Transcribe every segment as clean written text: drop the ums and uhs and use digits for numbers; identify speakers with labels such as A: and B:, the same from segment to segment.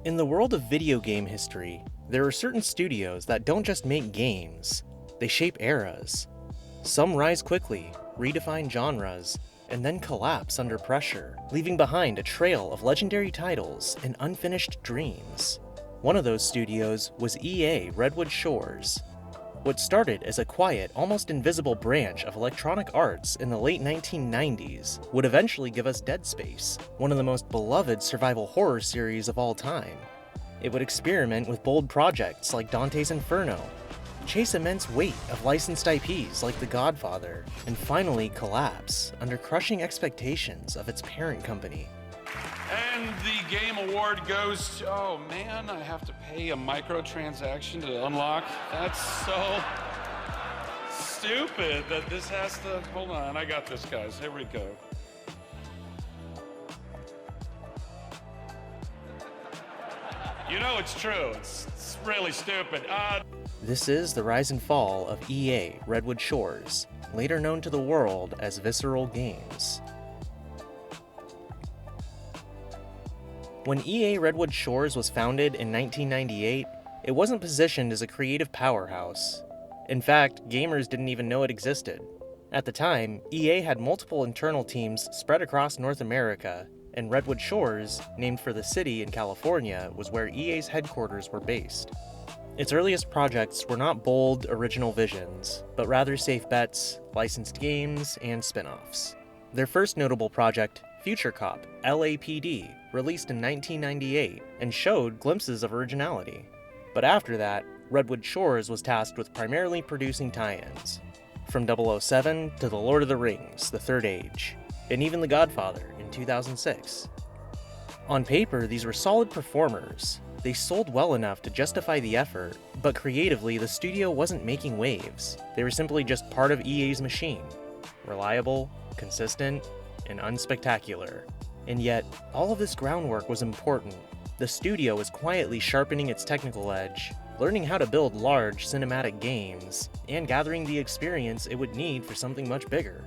A: In the world of video game history, there are certain studios that don't just make games, they shape eras. Some rise quickly, redefine genres, and then collapse under pressure, leaving behind a trail of legendary titles and unfinished dreams. One of those studios was EA Redwood Shores. What started as a quiet, almost invisible branch of Electronic Arts in the late 1990s would eventually give us Dead Space, one of the most beloved survival horror series of all time. It would experiment with bold projects like Dante's Inferno, chase immense weight of licensed IPs like The Godfather, and finally collapse under crushing expectations of its parent company.
B: And the game award goes to, oh man, I have to pay a microtransaction to unlock. That's so stupid that this has to, hold on, I got this, guys, here we go. You know it's true, it's really stupid.
A: This is the rise and fall of EA Redwood Shores, later known to the world as Visceral Games. When EA Redwood Shores was founded in 1998, it wasn't positioned as a creative powerhouse. In fact, gamers didn't even know it existed. At the time, EA had multiple internal teams spread across North America, and Redwood Shores, named for the city in California, was where EA's headquarters were based. Its earliest projects were not bold, original visions, but rather safe bets, licensed games, and spin-offs. Their first notable project, Future Cop, LAPD, released in 1998 and showed glimpses of originality. But after that, Redwood Shores was tasked with primarily producing tie-ins, from 007 to The Lord of the Rings, The Third Age, and even The Godfather in 2006. On paper, these were solid performers. They sold well enough to justify the effort, but creatively the studio wasn't making waves. They were simply just part of EA's machine. Reliable, consistent, and unspectacular. And yet, all of this groundwork was important. The studio was quietly sharpening its technical edge, learning how to build large cinematic games, and gathering the experience it would need for something much bigger.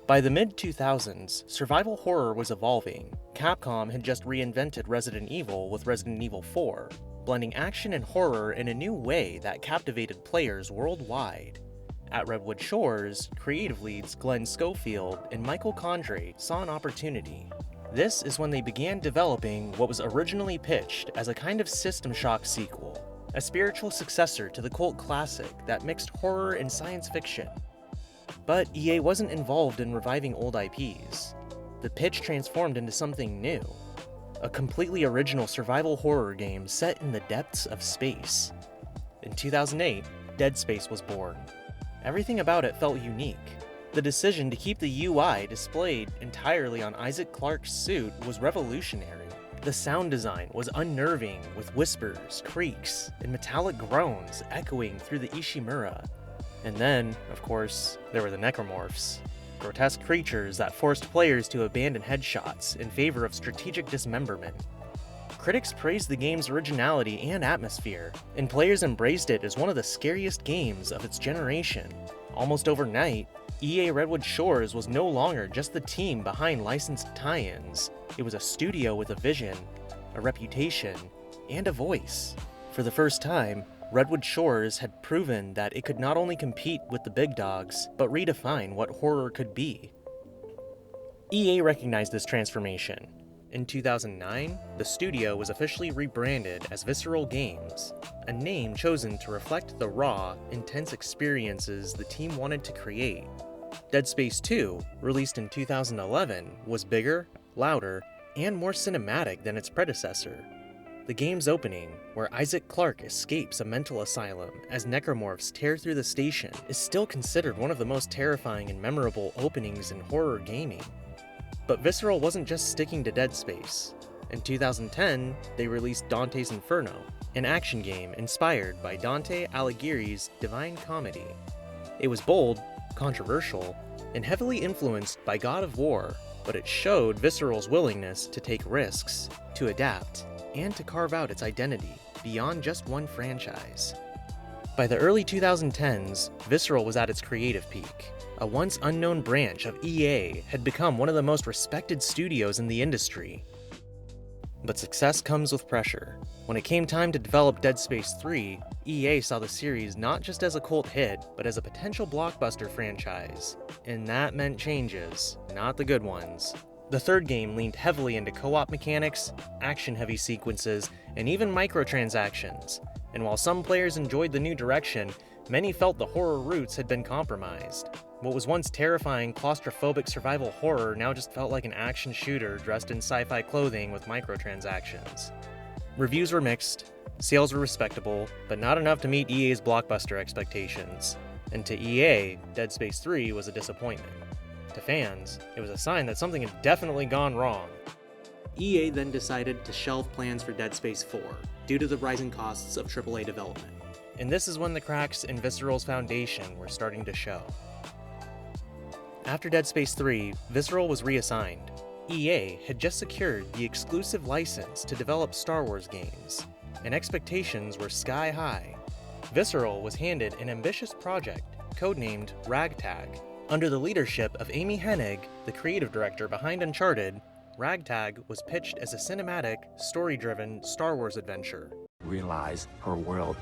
A: By the mid-2000s, survival horror was evolving. Capcom had just reinvented Resident Evil with Resident Evil 4, blending action and horror in a new way that captivated players worldwide. At Redwood Shores, creative leads Glenn Schofield and Michael Condrey saw an opportunity. This is when they began developing what was originally pitched as a kind of System Shock sequel, a spiritual successor to the cult classic that mixed horror and science fiction. But EA wasn't involved in reviving old IPs. The pitch transformed into something new, a completely original survival horror game set in the depths of space. In 2008, Dead Space was born. Everything about it felt unique. The decision to keep the UI displayed entirely on Isaac Clarke's suit was revolutionary. The sound design was unnerving, with whispers, creaks, and metallic groans echoing through the Ishimura. And then, of course, there were the necromorphs, grotesque creatures that forced players to abandon headshots in favor of strategic dismemberment. Critics praised the game's originality and atmosphere, and players embraced it as one of the scariest games of its generation. Almost overnight, EA Redwood Shores was no longer just the team behind licensed tie-ins. It was a studio with a vision, a reputation, and a voice. For the first time, Redwood Shores had proven that it could not only compete with the big dogs, but redefine what horror could be. EA recognized this transformation. In 2009, the studio was officially rebranded as Visceral Games, a name chosen to reflect the raw, intense experiences the team wanted to create. Dead Space 2, released in 2011, was bigger, louder, and more cinematic than its predecessor. The game's opening, where Isaac Clarke escapes a mental asylum as necromorphs tear through the station, is still considered one of the most terrifying and memorable openings in horror gaming. But Visceral wasn't just sticking to Dead Space. In 2010, they released Dante's Inferno, an action game inspired by Dante Alighieri's Divine Comedy. It was bold, controversial, and heavily influenced by God of War, but it showed Visceral's willingness to take risks, to adapt, and to carve out its identity beyond just one franchise. By the early 2010s, Visceral was at its creative peak. A once unknown branch of EA had become one of the most respected studios in the industry. But success comes with pressure. When it came time to develop Dead Space 3, EA saw the series not just as a cult hit, but as a potential blockbuster franchise. And that meant changes, not the good ones. The third game leaned heavily into co-op mechanics, action-heavy sequences, and even microtransactions. And while some players enjoyed the new direction, many felt the horror roots had been compromised. What was once terrifying, claustrophobic survival horror now just felt like an action shooter dressed in sci-fi clothing with microtransactions. Reviews were mixed, sales were respectable, but not enough to meet EA's blockbuster expectations. And to EA, Dead Space 3 was a disappointment. To fans, it was a sign that something had definitely gone wrong. EA then decided to shelve plans for Dead Space 4 due to the rising costs of AAA development. And this is when the cracks in Visceral's foundation were starting to show. After Dead Space 3, Visceral was reassigned. EA had just secured the exclusive license to develop Star Wars games, and expectations were sky high. Visceral was handed an ambitious project, codenamed Ragtag. Under the leadership of Amy Hennig, the creative director behind Uncharted, Ragtag was pitched as a cinematic, story-driven Star Wars adventure.
C: Realize her world.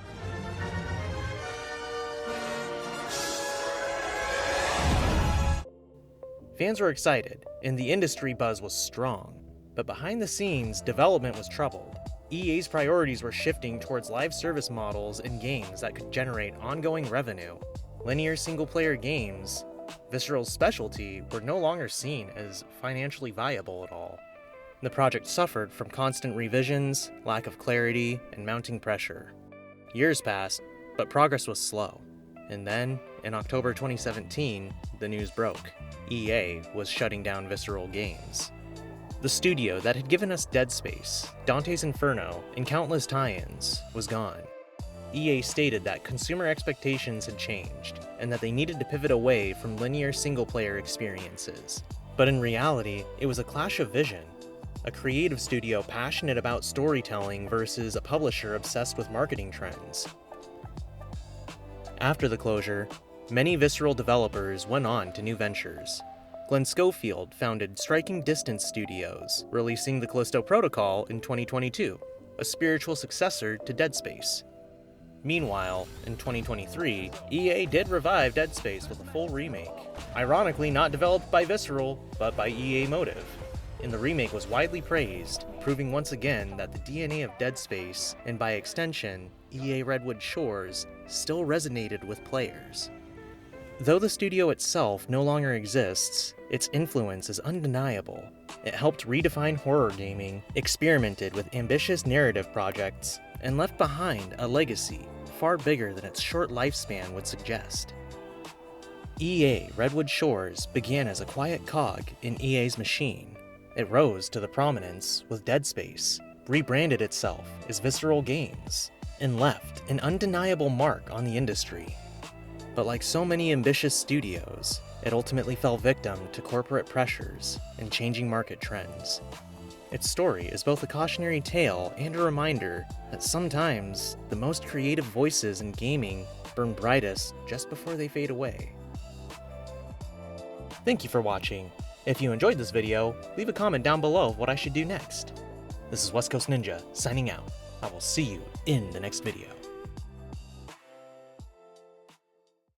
A: Fans were excited, and the industry buzz was strong. But behind the scenes, development was troubled. EA's priorities were shifting towards live service models and games that could generate ongoing revenue. Linear single-player games, Visceral's specialty, were no longer seen as financially viable at all. The project suffered from constant revisions, lack of clarity, and mounting pressure. Years passed, but progress was slow. And then, in October 2017, the news broke. EA was shutting down Visceral Games. The studio that had given us Dead Space, Dante's Inferno, and countless tie-ins was gone. EA stated that consumer expectations had changed, and that they needed to pivot away from linear single-player experiences. But in reality, it was a clash of vision. A creative studio passionate about storytelling versus a publisher obsessed with marketing trends. After the closure, many Visceral developers went on to new ventures. Glenn Schofield founded Striking Distance Studios, releasing the Callisto Protocol in 2022, a spiritual successor to Dead Space. Meanwhile, in 2023, EA did revive Dead Space with a full remake, ironically not developed by Visceral, but by EA Motive. And the remake was widely praised, proving once again that the DNA of Dead Space, and by extension, EA Redwood Shores, still resonated with players. Though the studio itself no longer exists, its influence is undeniable. It helped redefine horror gaming, experimented with ambitious narrative projects, and left behind a legacy far bigger than its short lifespan would suggest. EA Redwood Shores began as a quiet cog in EA's machine. It rose to the prominence with Dead Space, rebranded itself as Visceral Games, and left an undeniable mark on the industry. But like so many ambitious studios, it ultimately fell victim to corporate pressures and changing market trends. Its story is both a cautionary tale and a reminder that sometimes the most creative voices in gaming burn brightest just before they fade away. Thank you for watching. If you enjoyed this video, leave a comment down below of what I should do next. This is West Coast Ninja, signing out. I will see you in the next video.